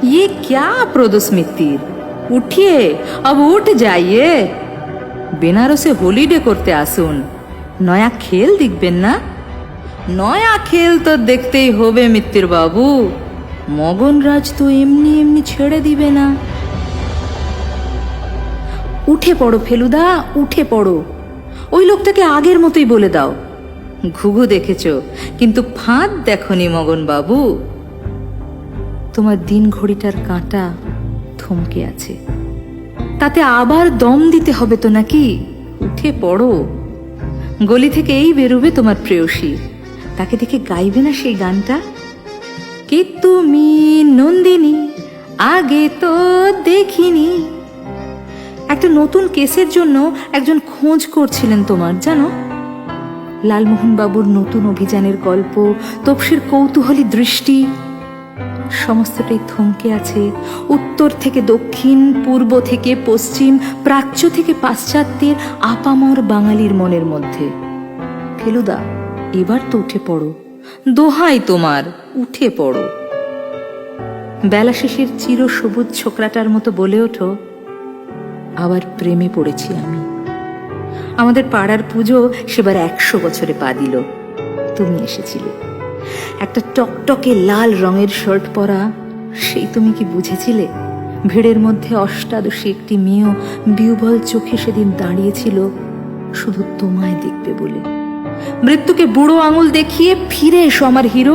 ये क्या প্রদস্মিতির, উঠিয়ে अब उठ जाइए। বেনারসে হলিডে করতে আসুন, নয়া খেল দেখবেন না? নয়া খেল তো দেখতেই হবে মিত্তির বাবু, মগনরাজ তো এমনি এমনি ছেড়ে দিবে না। উঠে পড়ো ফেলুদা, উঠে পড়ো। ওই লোকটাকে আগের মতোই বলে দাও, ঘুঘু দেখেছ কিন্তু ফাঁদ দেখনি মগন বাবু। তোমার দিন ঘড়িটার কাঁটা থমকে আছে, তাতে আবার দম দিতে হবে তো নাকি? উঠে পড়ো। গলি থেকে এই বেরোবে তোমার প্রেয়সী, তাকে দেখে গাইবে না সেই গানটা? কে তুমি নন্দিনী, আগে তো দেখিনি। একটা নতুন কেসের জন্য একজন খোঁজ করছিলেন তোমার, জানো? লালমোহন বাবুর নতুন অভিযানের গল্প, তপসীর কৌতূহলী দৃষ্টি, সমস্তটাই থমকে আছে উত্তর থেকে দক্ষিণ, পূর্ব থেকে পশ্চিম, প্রাচ্য থেকে পাশ্চাত্যের আপামর বাঙালির মনের মধ্যে। ফেলুদা, এবার তো উঠে পড়ো, দোহাই তোমার, উঠে পড়ো। বেলা শেষের চির সবুজ ছোকরাটার মতো বলে ওঠো, আবার প্রেমে পড়েছি আমি। আমাদের পাড়ার পুজো সেবার 100 বছরে পা দিল। তুমি এসেছিলে, একটা টকটকে লাল রঙের শার্ট পরা, সেই তুমি কি বুঝেছিলে? ভিড়ের মধ্যে অষ্টাদশী একটি মেয়েও বিহ্বল চোখে সেদিন দাঁড়িয়েছিল শুধু তোমায় দেখবে বলে। মৃত্যুকে বুড়ো আঙুল দেখিয়ে ফিরে এসো আমার হিরো।